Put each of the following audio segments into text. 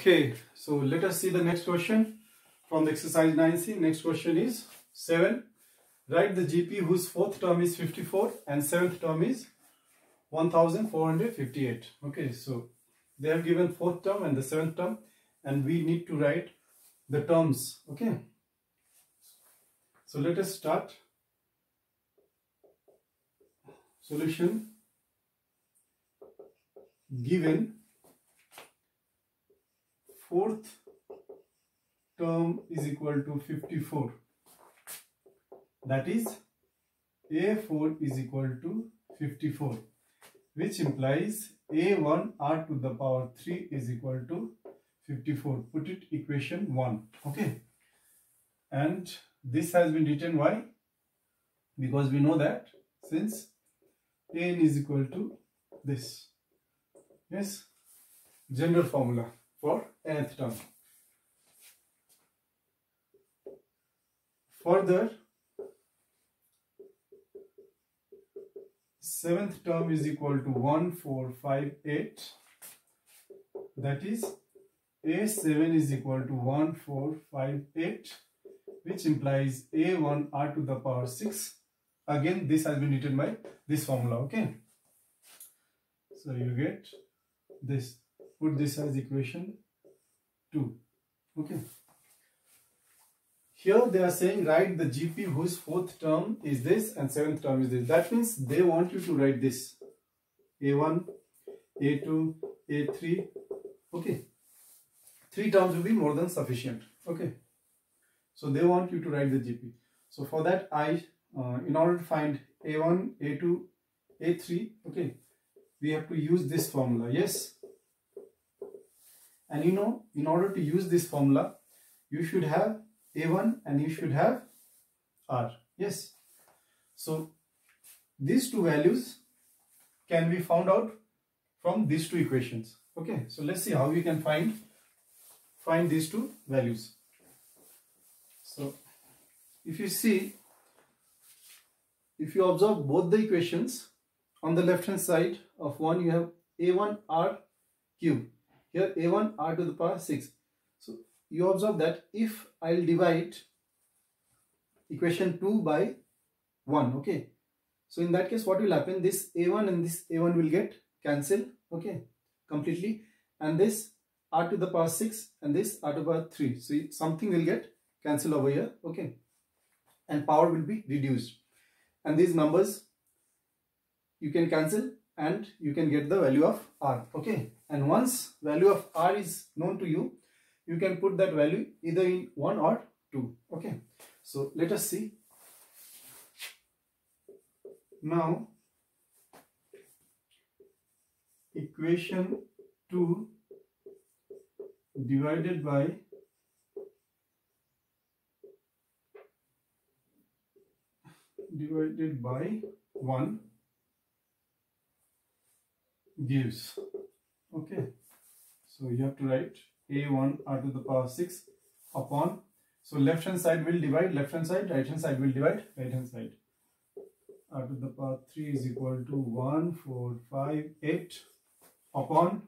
Okay, so let us see the next question from the exercise 9C. Next question is 7. Write the GP whose fourth term is 54 and seventh term is 1458. Okay, so they have given fourth term and the seventh term, and we need to write the terms. Okay, so let us start. Solution: given fourth term is equal to 54, that is A4 is equal to 54, which implies A1 r to the power 3 is equal to 54. Put it equation 1. Okay, and this has been written. Why? Because we know that since n is equal to this, yes, general formula for nth term. Further, seventh term is equal to 1458, that is A7 is equal to 1458, which implies A1 r to the power 6. Again, this has been written by this formula. Okay, so you get this. Put this as equation 2. Okay, here they are saying write the GP whose fourth term is this and seventh term is this. That means they want you to write this A1, A2, A3. Okay, 3 terms will be more than sufficient. Okay, so they want you to write the GP. So for that, in order to find A1, A2, A3, okay, we have to use this formula. Yes, and you know, in order to use this formula, you should have A1 and you should have R. Yes, so these two values can be found out from these two equations. Okay, so let's see how we can find these two values. So if you see, if you observe both the equations, on the left hand side of one you have A1 r cube, here A1 r to the power 6. So you observe that if I'll divide equation 2 by 1, okay, so in that case what will happen, this A1 and this A1 will get cancelled, okay, completely, and this r to the power 6 and this r to the power 3, so something will get cancelled over here, okay, and power will be reduced, and these numbers you can cancel and you can get the value of r. Okay, and once value of r is known to you, you can put that value either in 1 or 2. Okay, so let us see. Now equation 2 divided by divided by 1 gives, okay, so you have to write A1 r to the power 6 upon, so left hand side will divide left hand side, right hand side will divide right hand side. R to the power 3 is equal to 1458 upon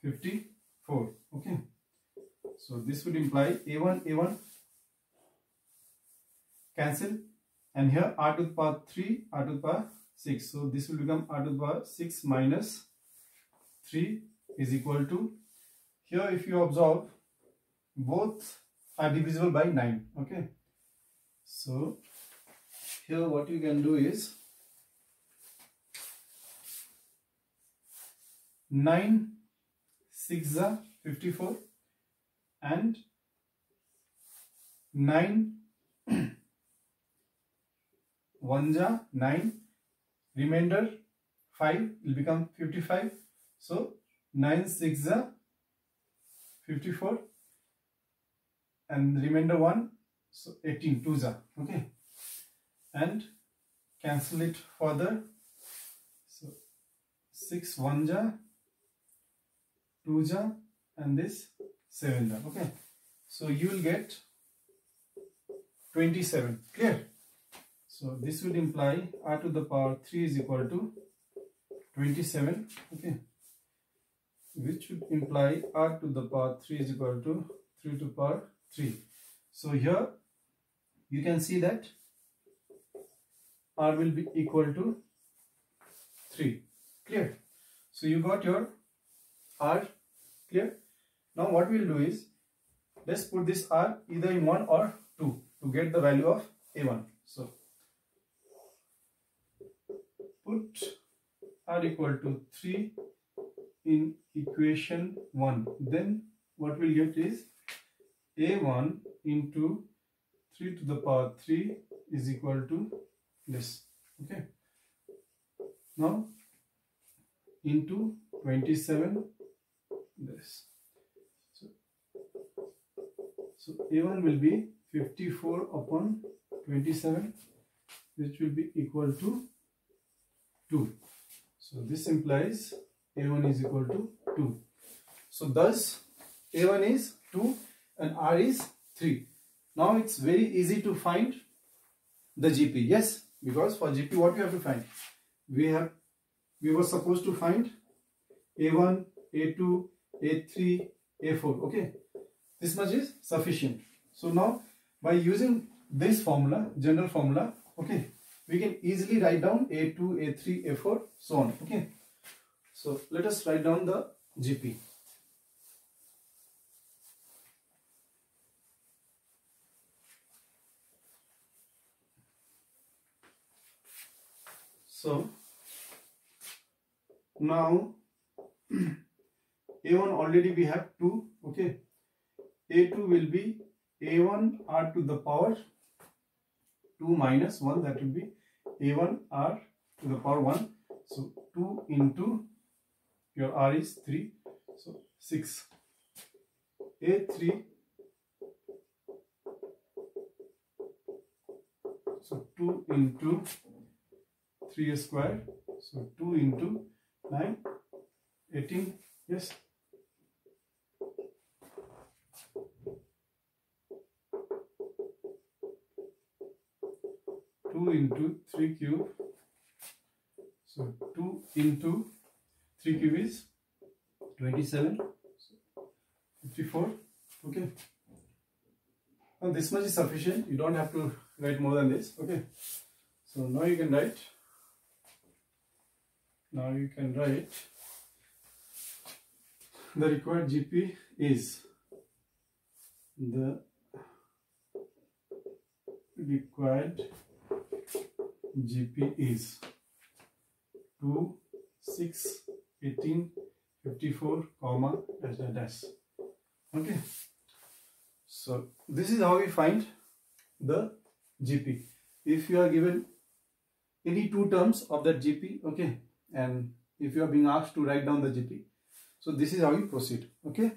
54. Okay, so this would imply A1 cancel, and here r to the power 3, r to the power 6, so this will become r to the power 6 minus 3 is equal to, here if you observe, both are divisible by 9. Okay, so here what you can do is 9 6 are 54 and 9 1 ja 9, remainder 5 will become 55, so 9 6 ja 54 and remainder 1, so 18 2 ja. Okay, and cancel it further, so 6 1 ja 2 ja and this 7 ja. Okay, so you will get 27. Clear? So this would imply r to the power 3 is equal to 27. Okay, which would imply r to the power 3 is equal to 3 to the power 3. So here you can see that r will be equal to 3. Clear? So you got your r. Clear? Now what we'll do is, let's put this r either in 1 or 2 to get the value of a1. So put r equal to 3 in equation 1. Then what we'll get is a1 into 3 to the power 3 is equal to this. Okay. Now into 27 this. So a1 will be 54 upon 27, which will be equal to 2. So this implies a1 is equal to 2. So thus a1 is 2 and r is 3. Now it's very easy to find the GP. Yes, because for GP what we have to find? We were supposed to find a1, a2, a3, a4. Okay, this much is sufficient. So now by using this formula, general formula, okay, we can easily write down a2, a3, a4, so on. Okay, so let us write down the GP. So now a1 already we have 2. Okay, a2 will be a1 r to the power 2 minus 1, that will be a1 r to the power 1. So 2 into your r is 3, so 6. a3, so 2 into 3 square, so 2 into 9, 18. Yes, 2 into 3 cube, so 2 into 3 cube is 27, so 54. Okay, now this much is sufficient, you don't have to write more than this. Okay, so now you can write, the required GP is, the required GP is 2, 6, 18, 54, comma, dash, dash, dash. Okay, so this is how we find the GP. If you are given any two terms of that GP, okay, and if you are being asked to write down the GP, so this is how you proceed. Okay.